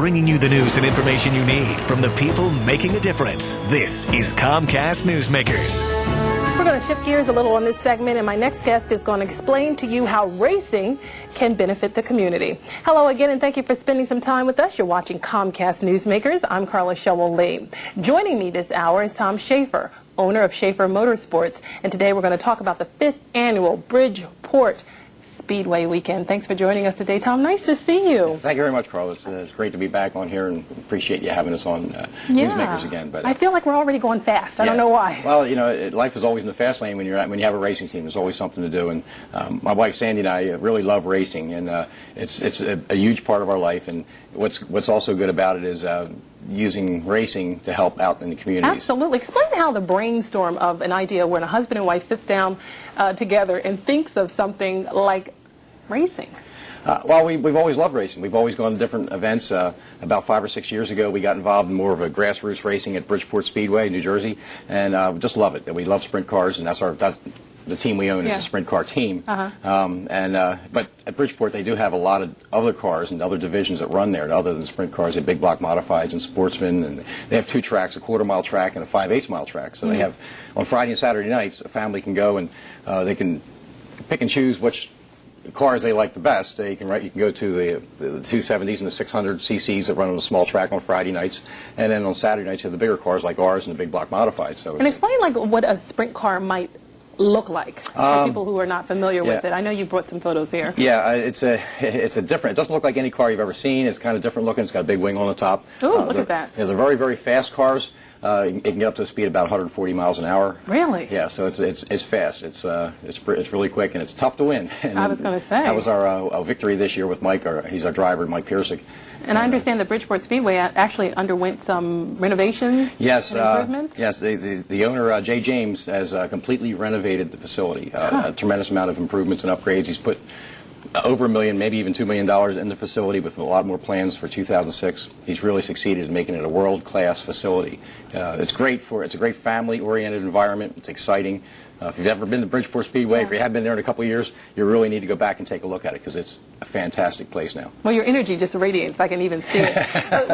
bringing you the news and information you need from the people making a difference. This is Comcast NewsMakers. We're going to shift gears a little on this segment, and my next guest is going to explain to you how racing can benefit the community. Hello again, and thank you for spending some time with us. You're watching Comcast NewsMakers. I'm Carla Showell-Lee. Joining me this hour is Tom Schaefer, owner of Schaefer Motorsports, and today we're going to talk about the 5th annual Bridgeport Speedway weekend. Thanks for joining us today, Tom. Nice to see you. Thank you very much, Carl. It's great to be back on here, and appreciate you having us on NewsMakers again. But I feel like we're already going fast. I don't know why. Well, you know, life is always in the fast lane when you have a racing team. There's always something to do, and my wife Sandy and I really love racing, and it's a huge part of our life. And what's also good about it is using racing to help out in the communities. Absolutely. Explain how the brainstorm of an idea when a husband and wife sits down together and thinks of something like racing. Well, we've always loved racing. We've always gone to different events. About 5 or 6 years ago, we got involved in more of a grassroots racing at Bridgeport Speedway, New Jersey, and we just love it. We love sprint cars, and that's the team we own is a sprint car team. But at Bridgeport, they do have a lot of other cars and other divisions that run there, other than sprint cars. They have big block modifieds and sportsmen, and they have 2 tracks, a quarter-mile track and a 5/8-mile track. So they have, on Friday and Saturday nights, a family can go and they can pick and choose which cars they like the best. You can go to the 270s and the 600 cc's that run on a small track on Friday nights, and then on Saturday nights you have the bigger cars like ours and the big block modified. So and explain like what a sprint car might look like for people who are not familiar with it. I know you brought some photos here. Yeah, it's a different. It doesn't look like any car you've ever seen. It's kind of different looking. It's got a big wing on the top. Oh, look at that. They're very, very fast cars. It can get up to a speed of about 140 miles an hour. Really? Yeah, so it's fast. It's really quick, and it's tough to win. And I was going to say. That was our victory this year with Mike. He's our driver, Mike Piersick. And I understand that Bridgeport Speedway actually underwent some renovations and improvements? Yes, the owner, Jay James, has completely renovated the facility. A tremendous amount of improvements and upgrades. He's put over $1 million, maybe even $2 million in the facility, with a lot more plans for 2006. He's really succeeded in making it a world-class facility. It's a great family-oriented environment. It's exciting. If you've ever been to Bridgeport Speedway, if you have been there in a couple of years, you really need to go back and take a look at it, because it's a fantastic place now. Well, your energy just radiates. I can even see it.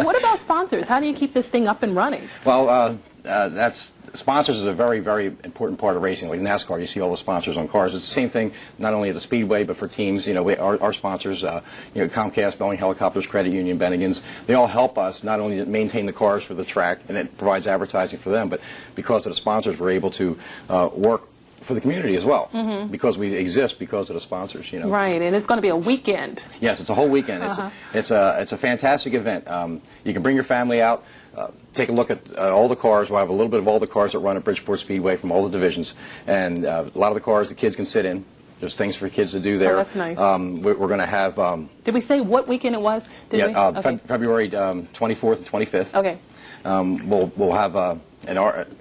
What about sponsors? How do you keep this thing up and running? Well, sponsors is a very, very important part of racing. Like NASCAR, you see all the sponsors on cars. It's the same thing, not only at the Speedway, but for teams. You know, our sponsors, Comcast, Boeing Helicopters, Credit Union, Bennigan's, they all help us not only to maintain the cars for the track, and it provides advertising for them, but because of the sponsors, we're able to work for the community as well, because we exist because of the sponsors. Right, and it's going to be a weekend. Yes, it's a whole weekend. It's a fantastic event. You can bring your family out. Take a look at all the cars. We'll have a little bit of all the cars that run at Bridgeport Speedway from all the divisions, and a lot of the cars the kids can sit in. There's things for kids to do there. Oh, that's nice. We're going to have... Did we say what weekend it was? February 24th and 25th. Okay. We'll have...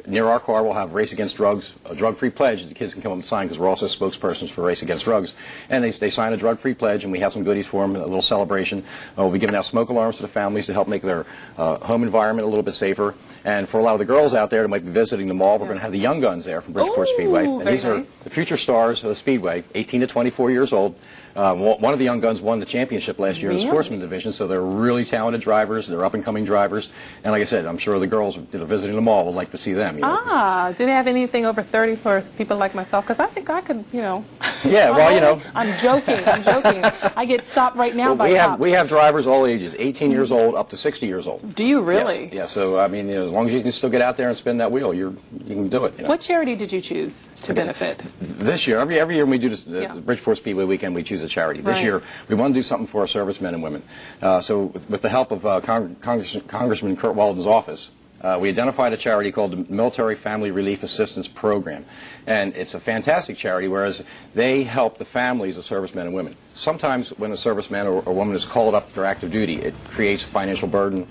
near our car, we'll have Race Against Drugs, a drug-free pledge that the kids can come up and sign, because we're also spokespersons for Race Against Drugs. And they sign a drug-free pledge, and we have some goodies for them, a little celebration. We'll be giving out smoke alarms to the families to help make their home environment a little bit safer. And for a lot of the girls out there that might be visiting the mall, we're going to have the young guns there from Bridgeport Speedway. And these are the future stars of the Speedway, 18 to 24 years old. One of the young guns won the championship last year in the sportsman division, so they're really talented drivers. They're up-and-coming drivers. And like I said, I'm sure the girls visiting the mall would like to see them. Do they have anything over 30 for people like myself? Because I think I could, Yeah, well, I'm joking. I get stopped right now by cops. We have drivers all ages, 18 years old up to 60 years old. Do you really? Yes. Yeah, so, I mean, as long as you can still get out there and spin that wheel, you can do it. What charity did you choose to benefit? This year, every year when we do the Bridgeport Speedway weekend, we choose a charity. This year, we want to do something for our servicemen and women. So with the help of Congressman Kurt Walden's office, we identified a charity called the Military Family Relief Assistance Program. And it's a fantastic charity, whereas they help the families of servicemen and women. Sometimes when a serviceman or a woman is called up for active duty, it creates financial burden,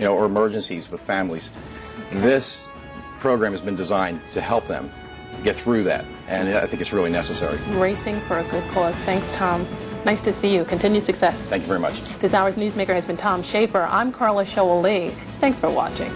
or emergencies with families. This program has been designed to help them get through that, and I think it's really necessary. Racing for a good cause. Thanks, Tom. Nice to see you. Continued success. Thank you very much. This hour's newsmaker has been Tom Schaefer. I'm Carla Showell-Lee. Thanks for watching.